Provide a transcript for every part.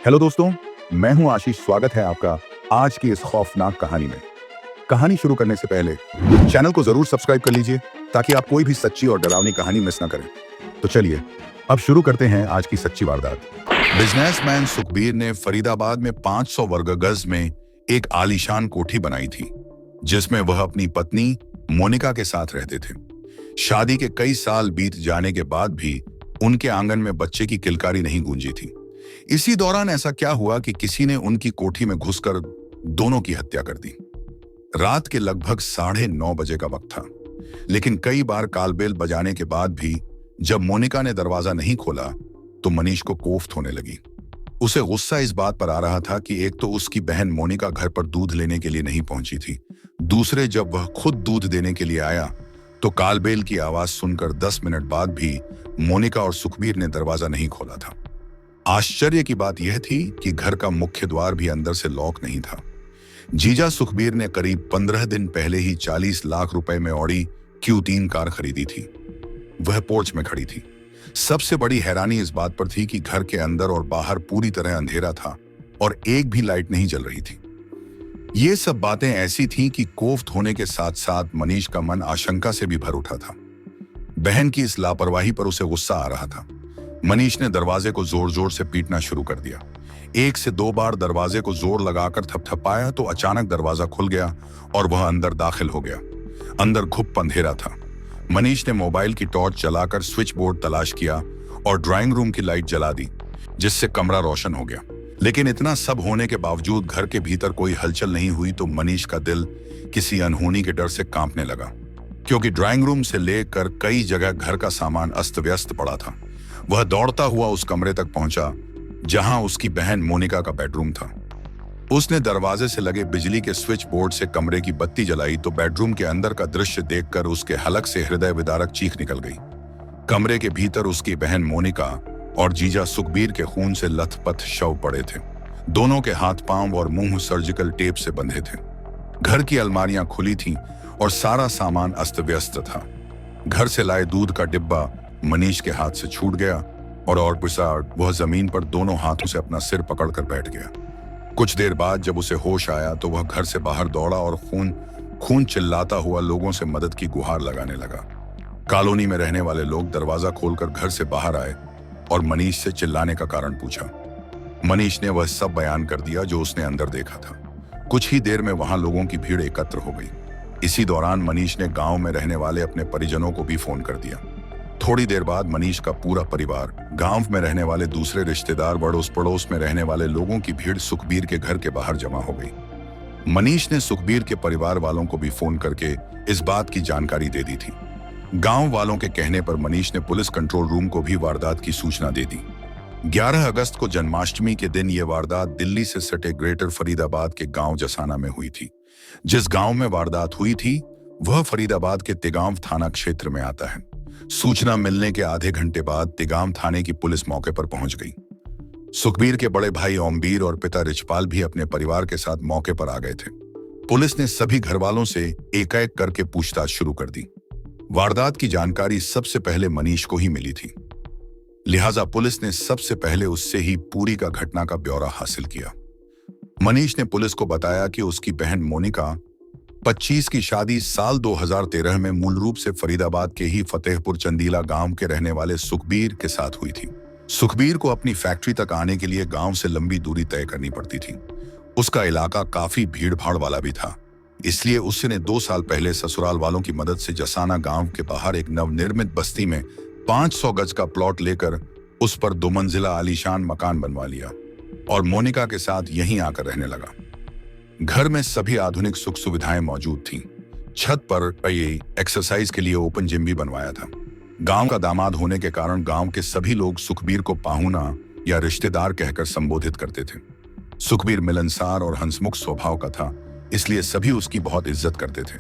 Hello दोस्तों, मैं हूं आशीष। स्वागत है आपका आज की इस खौफनाक कहानी में। कहानी शुरू करने से पहले चैनल को जरूर सब्सक्राइब कर लीजिए ताकि आप कोई भी सच्ची और डरावनी कहानी मिस ना करें। तो चलिए अब शुरू करते हैं आज की सच्ची वारदात। बिजनेसमैन सुखबीर ने फरीदाबाद में 500 वर्ग गज में एक आलीशान कोठी बनाई थी, जिसमें वह अपनी पत्नी मोनिका के साथ रहते थे। शादी के कई साल बीत जाने के बाद भी उनके आंगन में बच्चे की किलकारी नहीं गूंजी थी। इसी दौरान ऐसा क्या हुआ कि किसी ने उनकी कोठी में घुसकर दोनों की हत्या कर दी। रात के लगभग 9:30 बजे का वक्त था, लेकिन कई बार कालबेल बजाने के बाद भी जब मोनिका ने दरवाजा नहीं खोला तो मनीष को कोफ्त होने लगी। उसे गुस्सा इस बात पर आ रहा था कि एक तो उसकी बहन मोनिका घर पर दूध लेने के लिए नहीं पहुंची थी, दूसरे जब वह खुद दूध देने के लिए आया तो कालबेल की आवाज सुनकर 10 मिनट बाद भी मोनिका और सुखबीर ने दरवाजा नहीं खोला था। आश्चर्य की बात यह थी कि घर का मुख्य द्वार भी अंदर से लॉक नहीं था। जीजा सुखबीर ने करीब 15 दिन पहले ही 40 लाख रुपए में ऑडी Q3 कार खरीदी थी। वह पोर्च में खड़ी थी। सबसे बड़ी हैरानी इस बात पर थी कि घर के अंदर और बाहर पूरी तरह अंधेरा था और एक भी लाइट नहीं जल रही थी। ये सब बातें ऐसी थीं कि कोफ्त होने के साथ साथ मनीष का मन आशंका से भी भर उठा था। बहन की इस लापरवाही पर उसे गुस्सा आ रहा था। मनीष ने दरवाजे को जोर जोर से पीटना शुरू कर दिया। 1 से 2 बार दरवाजे को जोर लगाकर थपथपाया तो अचानक दरवाजा खुल गया और वह अंदर दाखिल हो गया। अंदर घुप अंधेरा था। मनीष ने मोबाइल की टॉर्च जलाकर स्विच बोर्ड तलाश किया और ड्राइंग रूम की लाइट जला दी, जिससे कमरा रोशन हो गया। लेकिन इतना सब होने के बावजूद घर के भीतर कोई हलचल नहीं हुई तो मनीष का दिल किसी अनहोनी के डर से कांपने लगा, क्योंकि ड्राइंग रूम से लेकर कई जगह घर का सामान अस्त व्यस्त पड़ा था। वह दौड़ता हुआ उस कमरे तक पहुंचा जहां उसकी बहन मोनिका का बेडरूम था। उसने दरवाजे से लगे बिजली के स्विच बोर्ड से कमरे की बत्ती जलाई तो बेडरूम के अंदर का दृश्य देखकर उसके हलक से हृदय विदारक चीख निकल गई। कमरे के भीतर उसकी बहन मोनिका और जीजा सुखबीर के खून से लथपथ शव पड़े थे। दोनों के हाथ पांव और मुंह सर्जिकल टेप से बंधे थे। घर की अलमारियां खुली थीं और सारा सामान अस्त व्यस्त था। घर से लाए दूध का डिब्बा मनीष के हाथ से छूट गया और पिसाड़ वह जमीन पर दोनों हाथों से अपना सिर पकड़कर बैठ गया। कुछ देर बाद जब उसे होश आया तो वह घर से बाहर दौड़ा और खून चिल्लाता हुआ लोगों से मदद की गुहार लगाने लगा। कॉलोनी में रहने वाले लोग दरवाजा खोलकर घर से बाहर आए और मनीष से चिल्लाने का कारण पूछा। मनीष ने वह सब बयान कर दिया जो उसने अंदर देखा था। कुछ ही देर में वहां लोगों की भीड़ एकत्र हो गई। इसी दौरान मनीष ने गांव में रहने वाले अपने परिजनों को भी फोन कर दिया। थोड़ी देर बाद मनीष का पूरा परिवार, गांव में रहने वाले दूसरे रिश्तेदार, अड़ोस पड़ोस में रहने वाले लोगों की भीड़ सुखबीर के घर के बाहर जमा हो गई। मनीष ने सुखबीर के परिवार वालों को भी फोन करके इस बात की जानकारी दे दी थी। गांव वालों के कहने पर मनीष ने पुलिस कंट्रोल रूम को भी वारदात की सूचना दे दी। 11 अगस्त को जन्माष्टमी के दिन यह वारदात दिल्ली से सटे ग्रेटर फरीदाबाद के गांव जसाना में हुई थी। जिस गांव में वारदात हुई थी वह फरीदाबाद के तिगांव थाना क्षेत्र में आता है। सूचना मिलने के आधे घंटे बाद तिगांव थाने की पुलिस मौके पर पहुंच गई। सुखबीर के बड़े भाई ओमबीर और पिता रिचपाल भी अपने परिवार के साथ मौके पर आ गए थे। पुलिस ने सभी घरवालों से एक-एक करके पूछताछ शुरू कर दी। वारदात की जानकारी सबसे पहले मनीष को ही मिली थी, लिहाजा पुलिस ने सबसे पहले उससे ही पूरी का घटना का ब्यौरा हासिल किया। मनीष ने पुलिस को बताया कि उसकी बहन मोनिका 25 की शादी साल 2013 में मूल रूप से फरीदाबाद के ही फतेहपुर चंदीला गांव के रहने वाले सुखबीर के साथ हुई थी। सुखबीर को अपनी फैक्ट्री तक आने के लिए गांव से लंबी दूरी तय करनी पड़ती थी। उसका इलाका काफी भीड़ भाड़ वाला भी था, इसलिए उसने 2 साल पहले ससुराल वालों की मदद से जसाना गांव के बाहर एक नवनिर्मित बस्ती में 500 गज का प्लॉट लेकर उस पर 2 मंजिला आलीशान मकान बनवा लिया और मोनिका के साथ यहीं आकर रहने लगा। घर में सभी आधुनिक सुख सुविधाएं मौजूद थीं। छत पर एक्सरसाइज के लिए ओपन जिम भी बनवाया था। गांव का दामाद होने के कारण गांव के सभी लोग सुखबीर को पाहुना या रिश्तेदार कहकर संबोधित करते थे। सुखबीर मिलनसार और हंसमुख स्वभाव का था, इसलिए सभी उसकी बहुत इज्जत करते थे।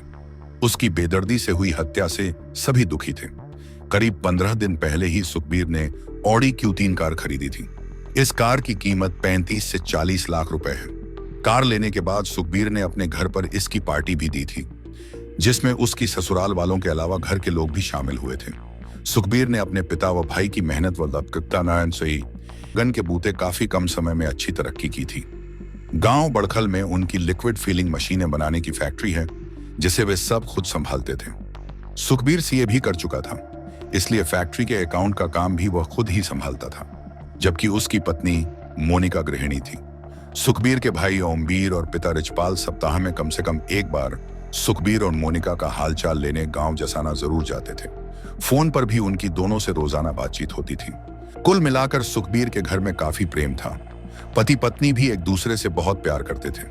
उसकी बेदर्दी से हुई हत्या से सभी दुखी थे। करीब 15 दिन पहले ही सुखबीर ने ऑडी Q3 कार खरीदी थी। इस कार की कीमत 35 से 40 लाख रुपए है। कार लेने के बाद सुखबीर ने अपने घर पर इसकी पार्टी भी दी थी, जिसमें उसकी ससुराल वालों के अलावा घर के लोग भी शामिल हुए थे। सुखबीर ने अपने पिता व भाई की मेहनत व लपकता से गन के बूते काफी कम समय में अच्छी तरक्की की थी। गांव बड़खल में उनकी लिक्विड फीलिंग मशीनें बनाने की फैक्ट्री है, जिसे वे सब खुद संभालते थे। सुखबीर सीए भी कर चुका था, इसलिए फैक्ट्री के अकाउंट का काम भी वह खुद ही संभालता था, जबकि उसकी पत्नी मोनिका गृहिणी थी। सुखबीर के भाई ओमबीर और पिता रिचपाल सप्ताह में कम से कम एक बार सुखबीर और मोनिका का हालचाल लेने गांव जसाना जरूर जाते थे। फोन पर भी उनकी दोनों से रोजाना बातचीत होती थी। कुल मिलाकर सुखबीर के घर में काफी प्रेम था। पति पत्नी भी एक दूसरे से बहुत प्यार करते थे।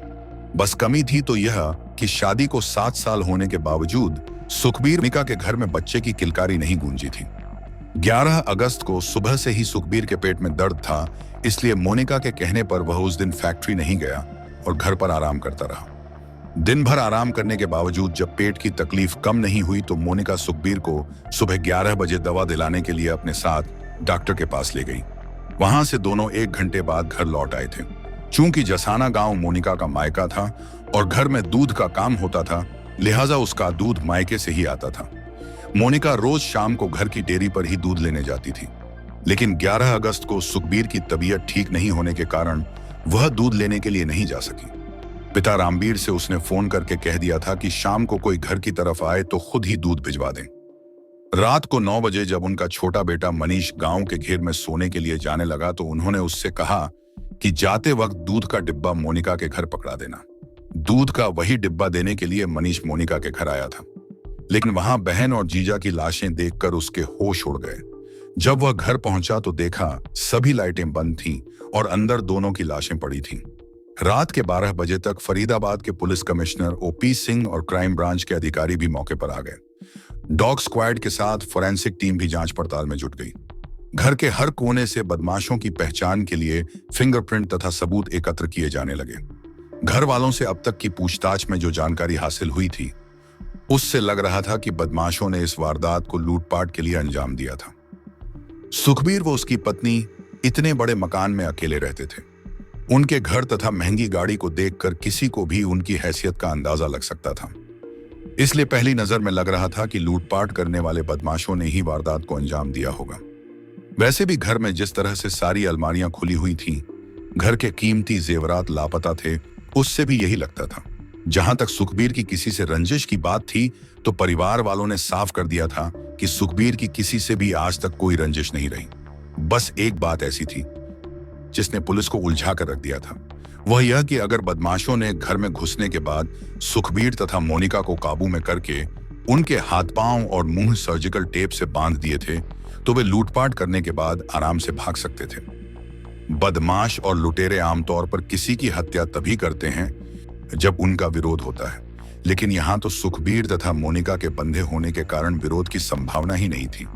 बस कमी थी तो यह कि शादी को 7 साल होने के बावजूद सुखबीर मोनिका के घर में बच्चे की किलकारी नहीं गूंजी थी। 11 अगस्त को सुबह से ही सुखबीर के पेट में दर्द था, इसलिए मोनिका के कहने पर वह उस दिन फैक्ट्री नहीं गया और घर पर आराम करता रहा। दिन भर आराम करने के बावजूद जब पेट की तकलीफ कम नहीं हुई तो मोनिका सुखबीर को सुबह 11 बजे दवा दिलाने के लिए अपने साथ डॉक्टर के पास ले गई। वहां से दोनों 1 घंटे बाद घर लौट आए थे। चूंकि जसाना गांव मोनिका का मायका था और घर में दूध का काम होता था, लिहाजा उसका दूध मायके से ही आता था। मोनिका रोज शाम को घर की डेयरी पर ही दूध लेने जाती थी, लेकिन 11 अगस्त को सुखबीर की तबीयत ठीक नहीं होने के कारण वह दूध लेने के लिए नहीं जा सकी। पिता रामबीर से उसने फोन करके कह दिया था कि शाम को कोई घर की तरफ आए तो खुद ही दूध भिजवा दें। रात को 9 बजे जब उनका छोटा बेटा मनीष गांव के घेर में सोने के लिए जाने लगा तो उन्होंने उससे कहा कि जाते वक्त दूध का डिब्बा मोनिका के घर पकड़ा देना। दूध का वही डिब्बा देने के लिए मनीष मोनिका के घर आया था, लेकिन वहां बहन और जीजा की लाशें देखकर उसके होश उड़ गए। जब वह घर पहुंचा तो देखा सभी लाइटें बंद थीं और अंदर दोनों की लाशें पड़ी थीं। रात के 12 बजे तक फरीदाबाद के पुलिस कमिश्नर ओपी सिंह और क्राइम ब्रांच के अधिकारी भी मौके पर आ गए। डॉग स्क्वाड के साथ फोरेंसिक टीम भी जांच पड़ताल में जुट गई। घर के हर कोने से बदमाशों की पहचान के लिए फिंगरप्रिंट तथा सबूत एकत्र किए जाने लगे। घर वालों से अब तक की पूछताछ में जो जानकारी हासिल हुई थी, उससे लग रहा था कि बदमाशों ने इस वारदात को लूटपाट के लिए अंजाम दिया था। सुखबीर व उसकी पत्नी इतने बड़े मकान में अकेले रहते थे। उनके घर तथा महंगी गाड़ी को देखकर किसी को भी उनकी हैसियत का अंदाजा लग सकता था, इसलिए पहली नजर में लग रहा था कि लूटपाट करने वाले बदमाशों ने ही वारदात को अंजाम दिया होगा। वैसे भी घर में जिस तरह से सारी अलमारियां खुली हुई थीं, घर के कीमती जेवरात लापता थे, उससे भी यही लगता था। जहां तक सुखबीर की किसी से रंजिश की बात थी तो परिवार वालों ने साफ कर दिया था कि सुखबीर की किसी से भी आज तक कोई रंजिश नहीं रही। बस एक बात ऐसी थी जिसने पुलिस को उलझा कर रख दिया था, वह यह कि अगर बदमाशों ने घर में घुसने के बाद सुखबीर तथा मोनिका को काबू में करके उनके हाथ पांव और मुंह सर्जिकल टेप से बांध दिए थे तो वे लूटपाट करने के बाद आराम से भाग सकते थे। बदमाश और लुटेरे आमतौर पर किसी की हत्या तभी करते हैं जब उनका विरोध होता है, लेकिन यहां तो सुखबीर तथा मोनिका के बंधे होने के कारण विरोध की संभावना ही नहीं थी।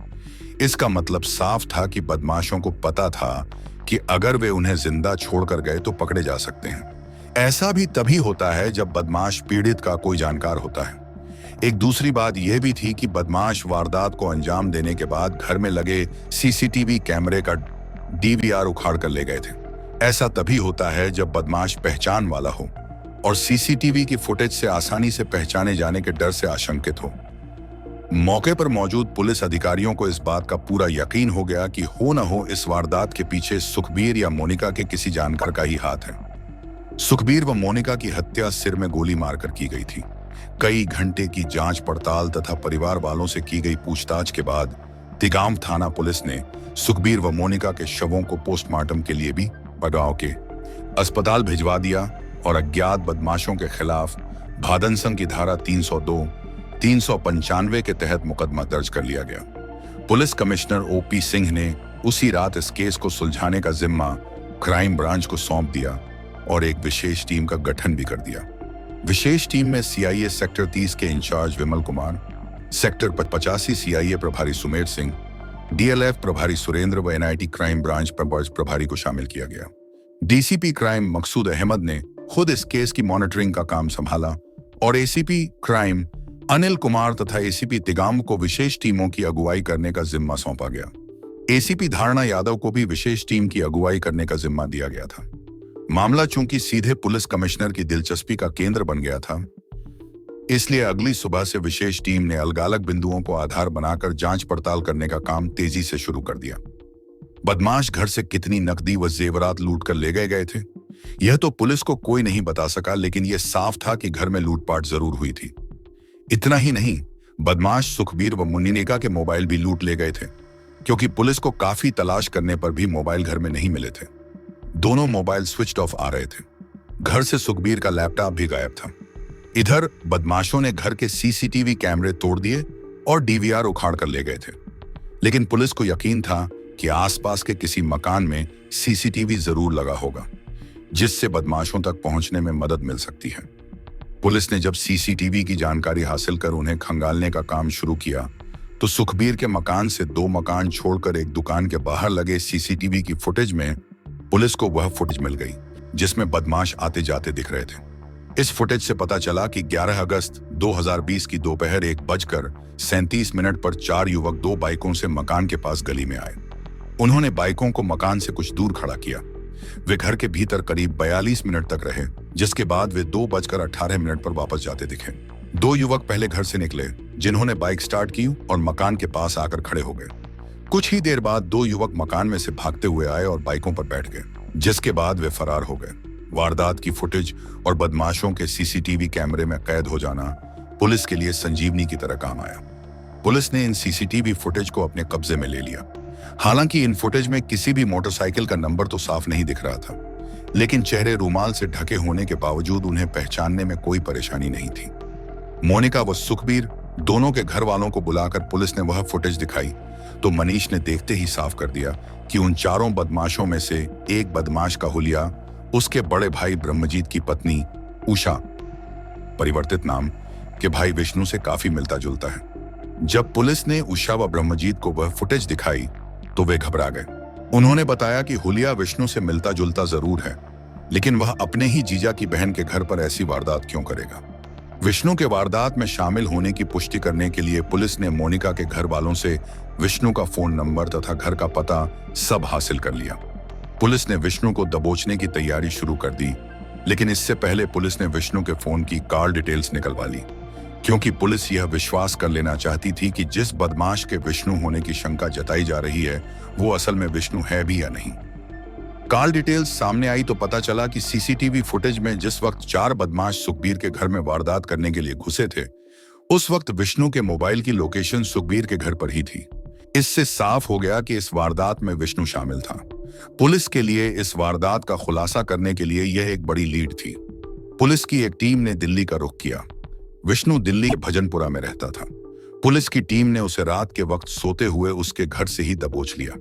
इसका मतलब साफ था कि बदमाशों को पता था कि अगर वे उन्हें जिंदा छोड़कर गए तो पकड़े जा सकते हैं। ऐसा भी तभी होता है जब बदमाश पीड़ित का कोई जानकार होता है। एक दूसरी बात यह भी थी कि बदमाश वारदात को अंजाम देने के बाद घर में लगे सीसीटीवी कैमरे का डीवीआर उखाड़ कर ले गए थे। ऐसा तभी होता है जब बदमाश पहचान वाला हो और सीसीटीवी की फुटेज से आसानी से पहचाने जाने के डर से आशंकित हो। मौके पर मौजूद पुलिस अधिकारियों को इस बात का पूरा यकीन हो गया कि हो न हो इस वारदात के पीछे सुखबीर या मोनिका के किसी जानकार का ही हाथ है। सुखबीर व मोनिका की हत्या सिर में गोली मारकर की गई थी। कई घंटे की जांच पड़ताल तथा परिवार वालों से की गई पूछताछ के बाद तिगांव थाना पुलिस ने सुखबीर व मोनिका के शवों को पोस्टमार्टम के लिए भी पड़ाव के अस्पताल भिजवा दिया और अज्ञात बदमाशों के खिलाफ भादनसंग की धारा 302, 395 के तहत मुकदमा दर्ज कर लिया गया। पुलिस कमिश्नर ओपी सिंह ने उसी रात इस केस को सुलझाने का जिम्मा क्राइम ब्रांच को सौंप दिया और एक विशेष टीम का गठन भी कर दिया। विशेष टीम में सीआईए सेक्टर 30 के in charge Vimal Kumar, sector 85 CIA प्रभारी सुमेर सिंह, डीएलएफ प्रभारी सुरेंद्र व एनआईटी क्राइम ब्रांच प्रभारी को शामिल किया गया। डीसीपी क्राइम मकसूद अहमद ने खुद इस केस की मॉनिटरिंग का काम संभाला और एसीपी क्राइम अनिल कुमार तथा एसीपी तिगाम को विशेष टीमों की अगुवाई करने का जिम्मा सौंपा गया। एसीपी धारणा यादव को भी विशेष टीम की अगुवाई करने का जिम्मा दिया गया था। मामला चूंकि सीधे पुलिस कमिश्नर की दिलचस्पी का केंद्र बन गया था, इसलिए अगली सुबह से विशेष टीम ने अलग अलग बिंदुओं को आधार बनाकर जांच पड़ताल करने का काम तेजी से शुरू कर दिया। बदमाश घर से कितनी नकदी व जेवरात लूट कर ले गए थे यह तो पुलिस को कोई नहीं बता सका, लेकिन यह साफ था कि घर में लूटपाट जरूर हुई थी। इतना ही नहीं, बदमाश सुखबीर व मुन्नीका के मोबाइल भी लूट ले गए थे, क्योंकि पुलिस को काफी तलाश करने पर भी मोबाइल घर में नहीं मिले थे। दोनों मोबाइल स्विच ऑफ आ रहे थे। घर से सुखबीर का लैपटॉप भी गायब था। इधर बदमाशों ने घर के सीसीटीवी कैमरे तोड़ दिए और डीवीआर उखाड़ कर ले गए थे, लेकिन पुलिस को यकीन था कि आसपास के किसी मकान में सीसीटीवी जरूर लगा होगा, जिससे बदमाशों तक पहुंचने में मदद मिल सकती है। पुलिस ने जब सीसीटीवी की जानकारी हासिल कर उन्हें खंगालने का काम शुरू किया, तो सुखबीर के मकान से 2 मकान छोड़कर एक दुकान के बाहर लगे सीसीटीवी की फुटेज में पुलिस को वह फुटेज मिल गई जिसमें बदमाश आते जाते दिख रहे थे। इस फुटेज से पता चला कि 11 अगस्त 2020 की दोपहर 1:37 पर 4 युवक 2 बाइकों से मकान के पास गली में आए। उन्होंने बाइकों को मकान से कुछ दूर खड़ा किया। वे घर के भीतर करीब 42 मिनट तक रहे, जिसके बाद वे 2:18 पर वापस जाते दिखे। 2 युवक पहले घर से निकले, जिन्होंने बाइक स्टार्ट की और मकान के पास आकर खड़े हो गए। कुछ ही देर बाद 2 युवक मकान में से भागते हुए आए और बाइकों पर बैठ गए, जिसके बाद वे फरार हो गए। वारदात की फुटेज और बदमाशों के सीसीटीवी कैमरे में कैद हो जाना पुलिस के लिए संजीवनी की तरह काम आया। पुलिस ने इन सीसीटीवी फुटेज को अपने कब्जे में ले लिया। हालांकि इन फुटेज में किसी भी मोटरसाइकिल का नंबर तो साफ नहीं दिख रहा था, लेकिन चेहरे रुमाल से ढके होने के बावजूद उन्हें पहचानने में कोई परेशानी नहीं थी। मोनिका व सुखबीर दोनों के घर वालों को बुलाकर पुलिस ने वह फुटेज दिखाई, तो मनीष ने देखते ही साफ कर दिया कि उन चारों बदमाशों में से एक बदमाश का हुलिया उसके बड़े भाई ब्रह्मजीत की पत्नी उषा, परिवर्तित नाम, के भाई विष्णु से काफी मिलता जुलता है। जब पुलिस ने उषा व ब्रह्मजीत को वह फुटेज दिखाई तो वे घबरा गए। उन्होंने बताया कि हुलिया विष्णु से मिलता जुलता जरूर है, लेकिन वह अपने ही जीजा की बहन के घर पर ऐसी वारदात क्यों करेगा। विष्णु के वारदात में शामिल होने की पुष्टि करने के लिए पुलिस ने मोनिका के घर वालों से विष्णु का फोन नंबर तथा घर का पता सब हासिल कर लिया। पुलिस ने विष्णु को दबोचने की तैयारी शुरू कर दी, लेकिन इससे पहले पुलिस ने विष्णु के फोन की कॉल डिटेल्स निकलवा ली, क्योंकि पुलिस यह विश्वास कर लेना चाहती थी कि जिस बदमाश के विष्णु होने की शंका जताई जा रही है वो असल में विष्णु है भी या नहीं। कॉल डिटेल्स सामने आई तो पता चला कि सीसीटीवी फुटेज में जिस वक्त 4 बदमाश सुखबीर के घर में वारदात करने के लिए घुसे थे, उस वक्त विष्णु के मोबाइल की लोकेशन सुखबीर के घर पर ही थी। इससे साफ हो गया कि इस वारदात में विष्णु शामिल था। पुलिस के लिए इस वारदात का खुलासा करने के लिए यह एक बड़ी लीड थी। पुलिस की एक टीम ने दिल्ली का रुख किया। विष्णु दिल्ली के भजनपुरा में रहता था। पुलिस की टीम ने उसे रात के वक्त सोते हुए उसके घर से ही दबोच लिया।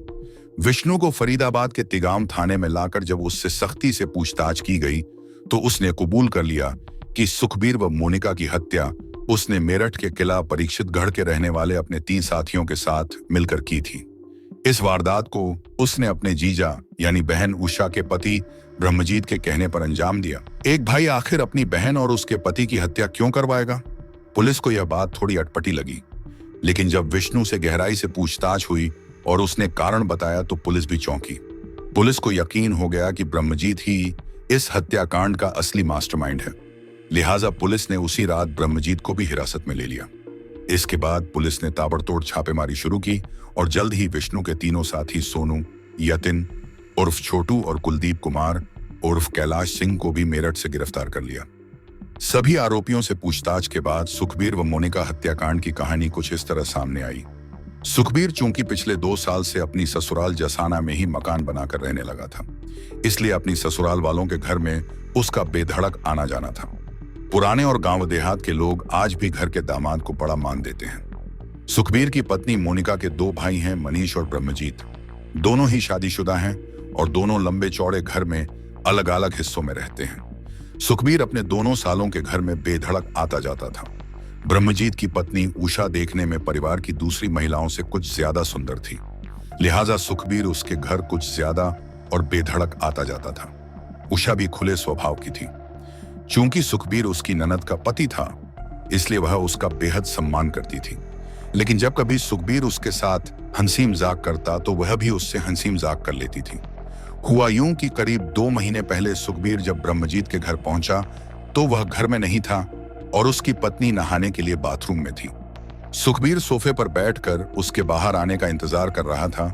विष्णु को फरीदाबाद के तिगाम थाने में लाकर जब उससे सख्ती से पूछताछ की गई तो उसने कबूल कर लिया कि सुखबीर व मोनिका की हत्या उसने मेरठ के किला परीक्षितगढ़ के रहने वाले अपने 3 साथियों के साथ मिलकर की थी। इस वारदात को उसने अपने जीजा यानी बहन उषा के पति ब्रह्मजीत के कहने पर अंजाम दिया। एक भाई आखिर अपनी बहन और उसके पति की हत्या क्यों करवाएगा? पुलिस को यह बात थोड़ी अटपटी लगी, लेकिन जब विष्णु से गहराई से पूछताछ हुई और उसने कारण बताया तो पुलिस भी चौंकी। पुलिस को यकीन हो गया कि ब्रह्मजीत ही इस हत्याकांड का असली मास्टरमाइंड है। लिहाजा पुलिस ने उसी रात ब्रह्मजीत को भी हिरासत में ले लिया। इसके बाद पुलिस ने ताबड़तोड़ छापेमारी शुरू की और जल्द ही विष्णु के तीनों साथी सोनू, यतिन उर्फ छोटू और कुलदीप कुमार उर्फ कैलाश सिंह को भी मेरठ से गिरफ्तार कर लिया। सभी आरोपियों से पूछताछ के बाद सुखबीर व मोनिका हत्याकांड की कहानी कुछ इस तरह सामने आई। सुखबीर चूंकि पिछले 2 साल से अपनी ससुराल जसाना में ही मकान बनाकर रहने लगा था, इसलिए अपनी ससुराल वालों के घर में उसका बेधड़क आना जाना था। पुराने और गांव देहात के लोग आज भी घर के दामाद को बड़ा मान देते हैं। सुखबीर की पत्नी मोनिका के 2 भाई हैं, मनीष और ब्रह्मजीत। दोनों ही शादीशुदा हैं और दोनों लंबे चौड़े घर में अलग अलग हिस्सों में रहते हैं। सुखबीर अपने दोनों सालों के घर में बेधड़क आता जाता था। ब्रह्मजीत की पत्नी उषा देखने में परिवार की दूसरी महिलाओं से कुछ ज्यादा सुंदर थी, लिहाजा सुखबीर उसके घर कुछ ज्यादा और बेधड़क आता जाता था। उषा भी खुले स्वभाव की थी। चूंकि सुखबीर उसकी ननद का पति था, इसलिए वह उसका बेहद सम्मान करती थी। लेकिन जब कभी सुखबीर उसके साथ हंसी मजाक करता तो वह भी उससे हंसी मजाक कर लेती थी। हुआ यूं कि करीब 2 महीने पहले सुखबीर जब ब्रह्मजीत के घर पहुंचा तो वह घर में नहीं था और उसकी पत्नी नहाने के लिए बाथरूम में थी। सुखबीर सोफे पर बैठकर उसके बाहर आने का इंतजार कर रहा था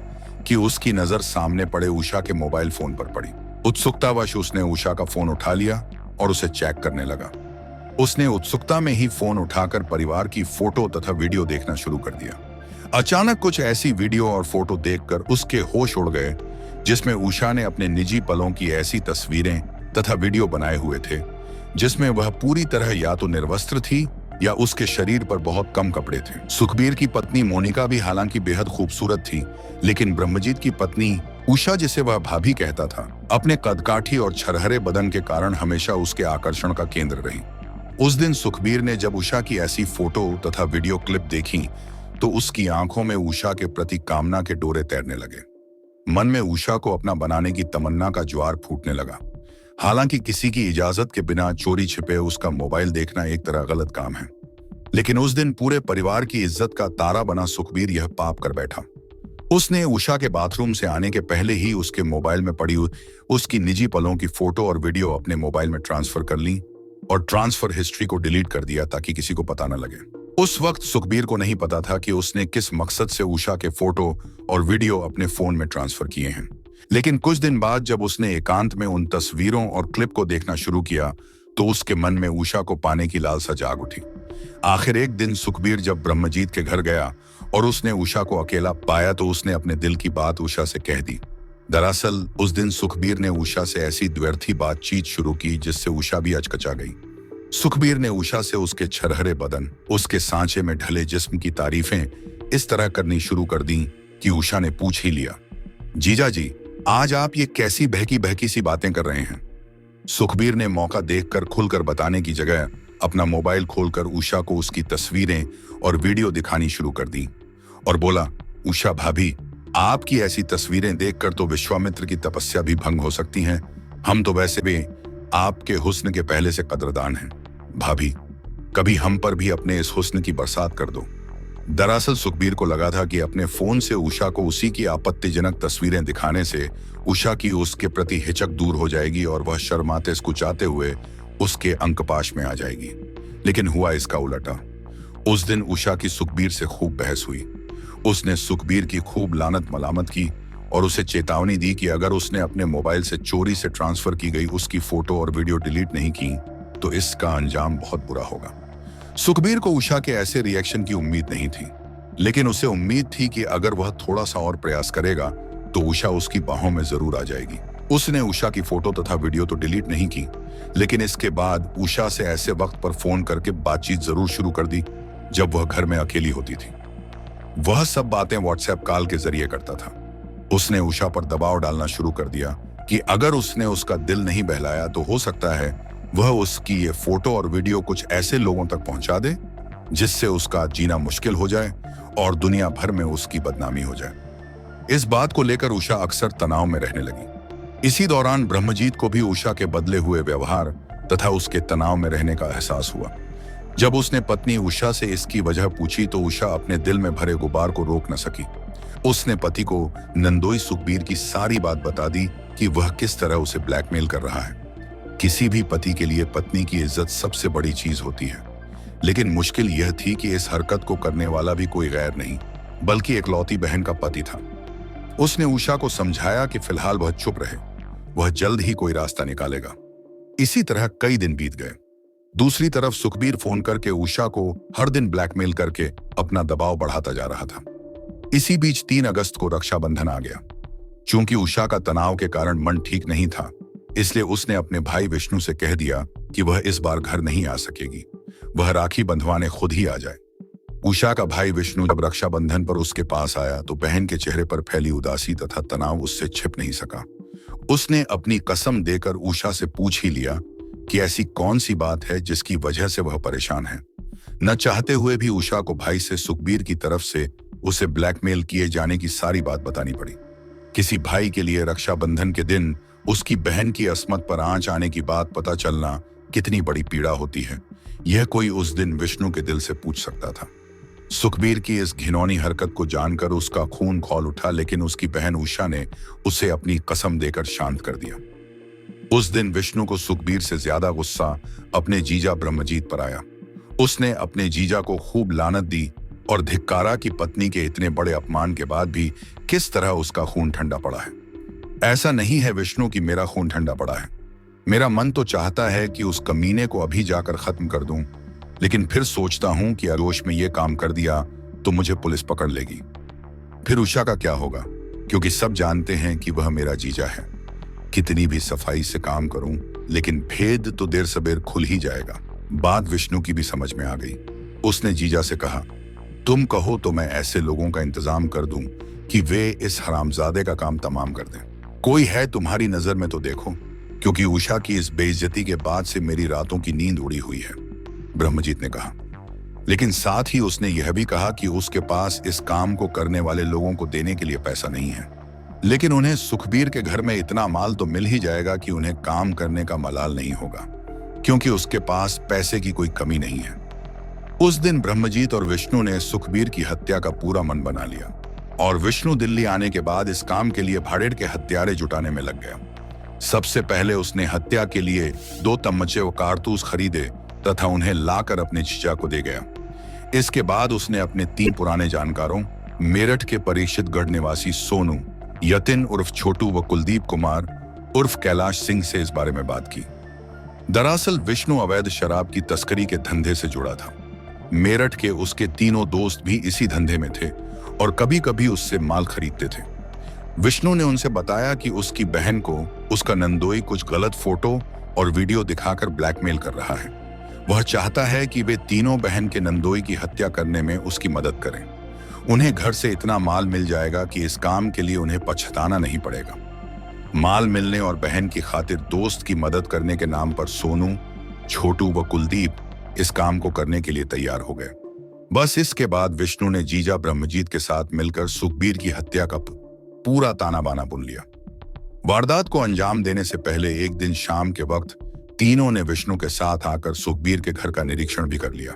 कि उसकी नजर सामने पड़े उषा के मोबाइल फोन पर पड़ी। उत्सुकतावश उसने उषा का फोन उठा लिया और उसे चेक करने लगा। उसने उत्सुकता में ही फोन उठाकर परिवार की फोटो तथा वीडियो देखना शुरू कर दिया। अचानक कुछ ऐसी वीडियो और फोटो देखकर उसके होश उड़ गए जिसमें उषा ने अपने निजी पलों की ऐसी तस्वीरें तथा वीडियो बनाए हुए थे जिसमें वह पूरी तरह या तो निर्वस्त्र थी या उसके शरीर पर बहुत कम कपड़े थे। सुखबीर की पत्नी मोनिका भी हालांकि बेहद खूबसूरत थी, लेकिन ब्रह्मजीत की पत्नी उषा, जिसे वह भाभी कहता था, अपने कदकाठी और छरहरे बदन के कारण हमेशा उसके आकर्षण का केंद्र रही। उस दिन सुखबीर ने जब उषा की ऐसी फोटो तथा वीडियो क्लिप देखी तो उसकी आंखों में उषा के प्रति कामना के डोरे तैरने लगे। मन में उषा को अपना बनाने की तमन्ना का ज्वार फूटने लगा। हालांकि किसी की इजाजत के बिना चोरी छिपे उसका मोबाइल देखना एक तरह गलत काम है, लेकिन उस दिन पूरे परिवार की इज्जत का तारा बना सुखबीर यह पाप कर बैठा। उसने उषा के बाथरूम से आने के पहले ही उसके मोबाइल में पड़ी उसकी निजी पलों की फोटो और वीडियो अपने मोबाइल में ट्रांसफर कर ली और ट्रांसफर हिस्ट्री को डिलीट कर दिया ताकि किसी को पता न लगे। उस वक्त सुखबीर को नहीं पता था कि उसने किस मकसद से उषा के फोटो और वीडियो अपने फोन में ट्रांसफर किए हैं, लेकिन कुछ दिन बाद जब उसने एकांत में उन तस्वीरों और क्लिप को देखना शुरू किया तो उसके मन में उषा को पाने की लालसा जाग उठी। आखिर एक दिन सुखबीर जब ब्रह्मजीत के घर गया और उसने उषा को अकेला पाया तो उसने अपने दिल की बात उषा से कह दी। दरअसल उस दिन सुखबीर ने उषा से ऐसी द्व्यर्थी बातचीत शुरू की जिससे उषा भी अचकचा गई। सुखबीर ने उषा से उसके छरहरे बदन, उसके सांचे में ढले जिस्म की तारीफें इस तरह करनी शुरू कर दी कि उषा ने पूछ ही लिया, जीजा जी, आज आप ये कैसी बहकी बहकी सी बातें कर रहे हैं? सुखबीर ने मौका देखकर खुलकर बताने की जगह अपना मोबाइल खोलकर उषा को उसकी तस्वीरें और वीडियो दिखानी शुरू कर दी और बोला, उषा भाभी, आपकी ऐसी तस्वीरें देखकर तो विश्वामित्र की तपस्या भी भंग हो सकती हैं। हम तो वैसे भी आपके हुस्न के पहले से कदरदान हैं। भाभी, कभी हम पर भी अपने इस हुस्न की बरसात कर दो। दरअसल सुखबीर को लगा था कि अपने फोन से उषा को उसी की आपत्तिजनक तस्वीरें दिखाने से उषा की उसके प्रति हिचक दूर हो जाएगी और वह शर्माते स्कुचाते हुए उसके अंकपाश में आ जाएगी। लेकिन हुआ इसका उलटा। उस दिन उषा की सुखबीर से खूब बहस हुई। उसने सुखबीर की खूब लानत मलामत की और उसे चेतावनी दी कि अगर उसने अपने मोबाइल से चोरी से ट्रांसफर की गई उसकी फोटो और वीडियो डिलीट नहीं की तो इसका अंजाम बहुत बुरा होगा। सुखबीर को उषा के ऐसे रिएक्शन की उम्मीद नहीं थी, लेकिन उसे उम्मीद थी कि अगर वह थोड़ा सा और प्रयास करेगा तो उषा उसकी बाहों में जरूर आ जाएगी। उसने उषा की फोटो तथा वीडियो तो डिलीट नहीं की, लेकिन इसके बाद उषा से ऐसे वक्त पर फोन करके बातचीत जरूर शुरू कर दी जब वह घर में अकेली होती थी। वह सब बातें व्हाट्सएप कॉल के जरिए करता था। उसने उषा पर दबाव डालना शुरू कर दिया कि अगर उसने उसका दिल नहीं बहलाया तो हो सकता है वह उसकी ये फोटो और वीडियो कुछ ऐसे लोगों तक पहुंचा दे जिससे उसका जीना मुश्किल हो जाए और दुनिया भर में उसकी बदनामी हो जाए। इस बात को लेकर उषा अक्सर तनाव में रहने लगी। इसी दौरान ब्रह्मजीत को भी उषा के बदले हुए व्यवहार तथा उसके तनाव में रहने का एहसास हुआ। जब उसने पत्नी उषा से इसकी वजह पूछी तो उषा अपने दिल में भरे गुबार को रोक न सकी। उसने पति को नंदोई सुखबीर की सारी बात बता दी कि वह किस तरह उसे ब्लैकमेल कर रहा है। किसी भी पति के लिए पत्नी की इज्जत सबसे बड़ी चीज होती है, लेकिन मुश्किल यह थी कि इस हरकत को करने वाला भी कोई गैर नहीं बल्कि इकलौती बहन का पति था। उसने उषा को समझाया कि फिलहाल वह चुप रहे, वह जल्द ही कोई रास्ता निकालेगा। इसी तरह कई दिन बीत गए। दूसरी तरफ सुखबीर फोन करके उषा को हर दिन ब्लैकमेल करके अपना दबाव बढ़ाता जा रहा था। इसी बीच 3 अगस्त को रक्षाबंधन आ गया। चूंकि उषा का तनाव के कारण मन ठीक नहीं था, इसलिए उसने अपने भाई विष्णु से कह दिया कि वह इस बार घर नहीं आ सकेगी, वह राखी बंधवाने खुद ही आ जाए। उषा का भाई विष्णु जब रक्षाबंधन पर उसके पास आया तो बहन के चेहरे पर फैली उदासी तथा तनाव उससे छिप नहीं सका। उसने अपनी कसम देकर उषा से पूछ ही लिया कि ऐसी कौन सी बात है जिसकी वजह से वह परेशान है। न चाहते हुए भी उषा को भाई से सुखबीर की तरफ से उसे ब्लैकमेल किए जाने की सारी बात बतानी पड़ी। किसी भाई के लिए रक्षाबंधन के दिन उसकी बहन की अस्मत पर आंच आने की बात पता चलना कितनी बड़ी पीड़ा होती है, यह कोई उस दिन विष्णु के दिल से पूछ सकता था। सुखबीर की इस घिनौनी हरकत को जानकर उसका खून खौल उठा, लेकिन उसकी बहन उषा ने उसे अपनी कसम देकर शांत कर दिया। उस दिन विष्णु को सुखबीर से ज्यादा गुस्सा अपने जीजा ब्रह्मजीत पर आया। उसने अपने जीजा को खूब लानत दी और धिक्कारा की पत्नी के इतने बड़े अपमान के बाद भी किस तरह उसका खून ठंडा पड़ा है। ऐसा नहीं है विष्णु कि मेरा खून ठंडा पड़ा है। मेरा मन तो चाहता है कि उस कमीने को अभी जाकर खत्म कर दूं, लेकिन फिर सोचता हूं कि आरोश में ये काम कर दिया तो मुझे पुलिस पकड़ लेगी। फिर उषा का क्या होगा, क्योंकि सब जानते हैं कि वह मेरा जीजा है। कितनी भी सफाई से काम करूं, लेकिन भेद तो देर सबेर खुल ही जाएगा। बात विष्णु की भी समझ में आ गई। उसने जीजा से कहा, तुम कहो तो मैं ऐसे लोगों का इंतजाम कर दूं कि वे इस हरामजादे का काम तमाम कर दें। कोई है तुम्हारी नजर में तो देखो, क्योंकि उषा की इस बेइज्जती के बाद से मेरी रातों की नींद उड़ी हुई है, ब्रह्मजीत ने कहा। लेकिन साथ ही उसने यह भी कहा कि उसके पास इस काम को करने वाले लोगों को देने के लिए पैसा नहीं है, लेकिन उन्हें सुखबीर के घर में इतना माल तो मिल ही जाएगा कि उन्हें काम करने का मलाल नहीं होगा, क्योंकि उसके पास पैसे की कोई कमी नहीं है। उस दिन ब्रह्मजीत और विष्णु ने सुखबीर की हत्या का पूरा मन बना लिया और विष्णु दिल्ली आने के बाद इस काम के लिए भाड़ेर के हथियारे जुटाने में लग गया। सबसे पहले उसने हत्या के लिए 2 तमंचे व कारतूस खरीदे तथा उन्हें लाकर अपने जीजा को दे गया। इसके बाद उसने अपने 3 पुराने जानकारों मेरठ के परीक्षित गढ़ निवासी सोनू, यतिन उर्फ छोटू व कुलदीप कुमार उर्फ कैलाश सिंह से इस बारे में बात की। दरअसल विष्णु अवैध शराब की तस्करी के धंधे से जुड़ा था। मेरठ के उसके तीनों दोस्त भी इसी धंधे में थे और कभी कभी उससे माल खरीदते थे। विष्णु ने उनसे बताया कि उसकी बहन को उसका नंदोई कुछ गलत फोटो और वीडियो दिखाकर ब्लैकमेल कर रहा है। वह चाहता है कि वे तीनों बहन के नंदोई की हत्या करने में उसकी मदद करें। उन्हें घर से इतना माल मिल जाएगा कि इस काम के लिए उन्हें पछताना नहीं पड़ेगा। माल मिलने और बहन की खातिर दोस्त की मदद करने के नाम पर सोनू, छोटू व कुलदीप इस काम को करने के लिए तैयार हो गए। बस इसके बाद विष्णु ने जीजा ब्रह्मजीत के साथ मिलकर सुखबीर की हत्या का पूरा ताना बाना बुन लिया। वारदात को अंजाम देने से पहले एक दिन शाम के वक्त तीनों ने विष्णु के साथ आकर सुखबीर के घर का निरीक्षण भी कर लिया।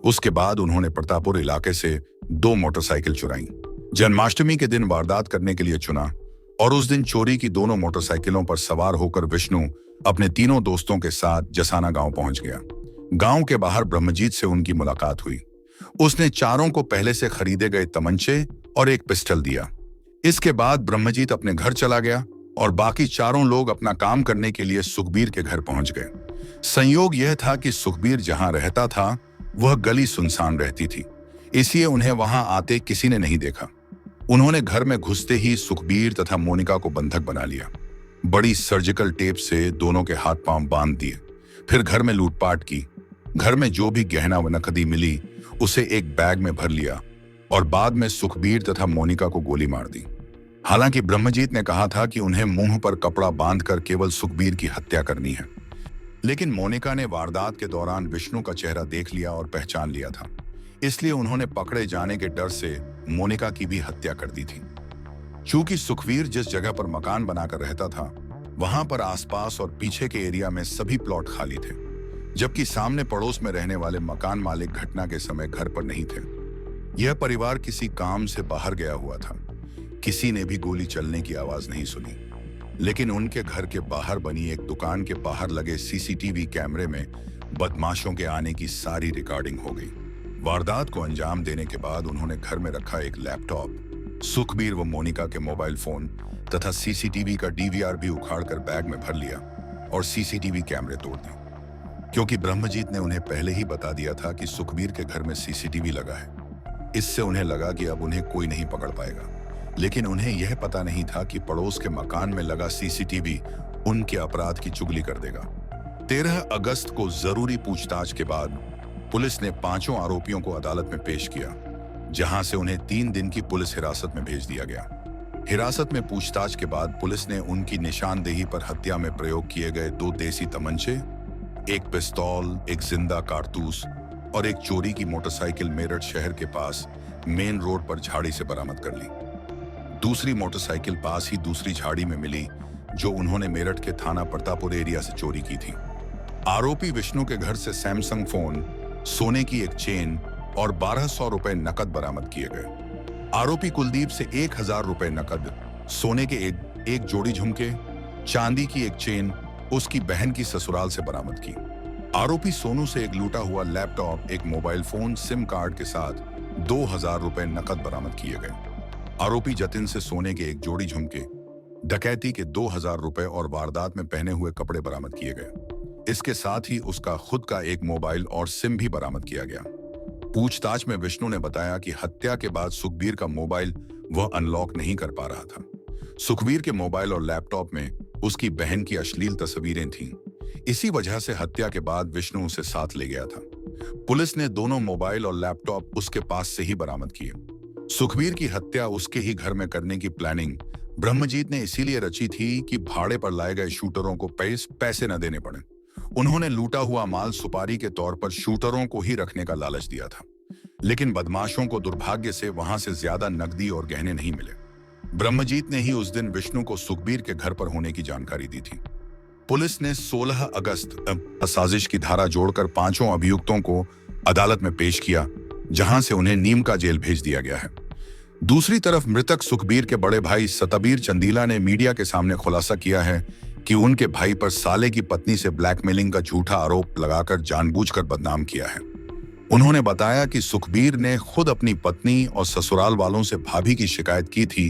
उसके बाद उन्होंने प्रतापपुर इलाके से 2 मोटरसाइकिल चुराई। जन्माष्टमी के दिन वारदात करने के लिए चुना और उस दिन चोरी की दोनों मोटरसाइकिलों पर सवार होकर विष्णु अपने तीनों दोस्तों के साथ जसाना गांव पहुंच गया। गांव के बाहर ब्रह्मजीत से उनकी मुलाकात हुई। उसने चारों को पहले से खरीदे गए तमंचे और एक पिस्टल दिया। इसके बाद ब्रह्मजीत अपने घर चला गया और बाकी चारों लोग अपना काम करने के लिए सुखबीर के घर पहुंच गए। संयोग यह था कि सुखबीर जहां रहता था वह गली सुनसान रहती थी, इसलिए उन्हें वहां आते किसी ने नहीं देखा। उन्होंने घर में घुसते ही सुखबीर तथा मोनिका को बंधक बना लिया। बड़ी सर्जिकल टेप से दोनों के हाथ पांव बांध दिए। फिर घर में लूटपाट की। घर में जो भी गहना व नकदी मिली उसे एक बैग में भर लिया और बाद में सुखबीर तथा मोनिका को गोली मार दी। हालांकि ब्रह्मजीत ने कहा था कि उन्हें मुंह पर कपड़ा बांधकर केवल सुखबीर की हत्या करनी है, लेकिन मोनिका ने वारदात के दौरान विष्णु का चेहरा देख लिया और पहचान लिया था, इसलिए उन्होंने पकड़े जाने के डर से मोनिका की भी हत्या कर दी थी। चूंकि सुखबीर जिस जगह पर मकान बनाकर रहता था वहां पर आसपास और पीछे के एरिया में सभी प्लॉट खाली थे, जबकि सामने पड़ोस में रहने वाले मकान मालिक घटना के समय घर पर नहीं थे। यह परिवार किसी काम से बाहर गया हुआ था। किसी ने भी गोली चलने की आवाज नहीं सुनी, लेकिन उनके घर के बाहर बनी एक दुकान के बाहर लगे सीसीटीवी कैमरे में बदमाशों के आने की सारी रिकॉर्डिंग हो गई। वारदात को अंजाम देने के बाद उन्होंने घर में रखा एक लैपटॉप, सुखबीर व मोनिका के मोबाइल फोन तथा सीसीटीवी का डीवीआर भी उखाड़कर बैग में भर लिया और सीसीटीवी कैमरे तोड़ दिए। क्योंकि ब्रह्मजीत ने उन्हें पहले ही बता दिया था कि सुखबीर के घर में सीसीटीवी लगा है, इससे उन्हें लगा कि अब उन्हें कोई नहीं पकड़ पाएगा। लेकिन उन्हें यह पता नहीं था कि पड़ोस के मकान में लगा सीसीटीवी उनके अपराध की चुगली कर देगा। 13 अगस्त को जरूरी पूछताछ के बाद पुलिस ने 5 आरोपियों को अदालत में पेश किया, जहां से उन्हें 3 दिन की पुलिस हिरासत में भेज दिया गया। हिरासत में पूछताछ के बाद पुलिस ने उनकी निशानदेही पर हत्या में प्रयोग किए गए 2 देसी तमंचे, एक पिस्तौल, एक जिंदा कारतूस और एक चोरी की मोटरसाइकिल मेरठ शहर के पास मेन रोड पर झाड़ी से बरामद कर ली। दूसरी मोटरसाइकिल पास ही दूसरी झाड़ी में मिली, जो उन्होंने मेरठ के थाना प्रतापपुर एरिया से चोरी की थी। आरोपी विष्णु के घर से सैमसंग फोन, सोने की एक चेन और 1200 रुपए नकद बरामद किए गए। आरोपी कुलदीप से 1000 रुपए नकद, सोने के एक जोड़ी झुमके, चांदी की एक चेन उसकी बहन की ससुराल से बरामद की। आरोपी सोनू से एक लूटा हुआ लैपटॉप, एक मोबाइल फोन सिम कार्ड के साथ 2,000 रुपए नकद बरामद किए गए। आरोपी जतिन से सोने के एक जोड़ी झुमके, डकैती के 2,000 रुपए और वारदात में पहने हुए कपड़े बरामद किए गए। इसके साथ ही उसका खुद का एक मोबाइल और सिम भी बरामद किया गया। पूछताछ में विष्णु ने बताया कि हत्या के बाद सुखबीर का मोबाइल वह अनलॉक नहीं कर पा रहा था। सुखबीर के मोबाइल और लैपटॉप में उसकी बहन की अश्लील तस्वीरें थीं। इसी वजह से हत्या के बाद विष्णु उसे साथ ले गया था। पुलिस ने दोनों मोबाइल और लैपटॉप उसके पास से ही बरामद किए। सुखबीर की हत्या उसके ही घर में करने की प्लानिंग ब्रह्मजीत ने इसीलिए रची थी कि भाड़े पर लाए गए शूटरों को पैसे न देने पड़े। उन्होंने लूटा हुआ माल सुपारी के तौर पर शूटरों को ही रखने का लालच दिया था, लेकिन बदमाशों को दुर्भाग्य से वहां से ज्यादा नकदी और गहने नहीं मिले। ब्रह्मजीत ने ही उस दिन विष्णु को सुखबीर के घर पर होने की जानकारी दी थी। पुलिस ने 16 अगस्त साजिश की धारा जोड़कर 5 अभियुक्तों को अदालत में पेश किया, जहां से उन्हें नीम का जेल भेज दिया गया है। दूसरी तरफ मृतक सुखबीर के बड़े भाई सतबीर चंदीला ने मीडिया के सामने खुलासा किया है कि उनके भाई पर साले की पत्नी से ब्लैकमेलिंग का झूठा आरोप लगाकर जानबूझकर बदनाम किया है। उन्होंने बताया कि सुखबीर ने खुद अपनी पत्नी और ससुराल वालों से भाभी की शिकायत की थी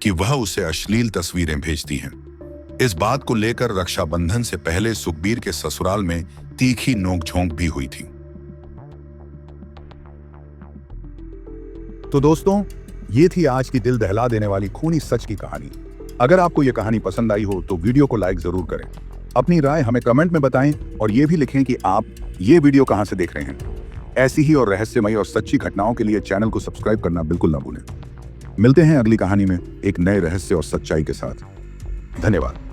कि वह उसे अश्लील तस्वीरें भेजती हैं। इस बात को लेकर रक्षाबंधन से पहले सुखबीर के ससुराल में तीखी नोकझोंक भी हुई थी। तो दोस्तों, ये थी आज की दिल दहला देने वाली खूनी सच की कहानी। अगर आपको ये कहानी पसंद आई हो तो वीडियो को लाइक जरूर करें, अपनी राय हमें कमेंट में बताएं और ये भी लिखें कि आप ये वीडियो कहां से देख रहे हैं। ऐसी ही और रहस्यमयी और सच्ची घटनाओं के लिए चैनल को सब्सक्राइब करना बिल्कुल ना भूलें। मिलते हैं अगली कहानी में एक नए रहस्य और सच्चाई के साथ। धन्यवाद।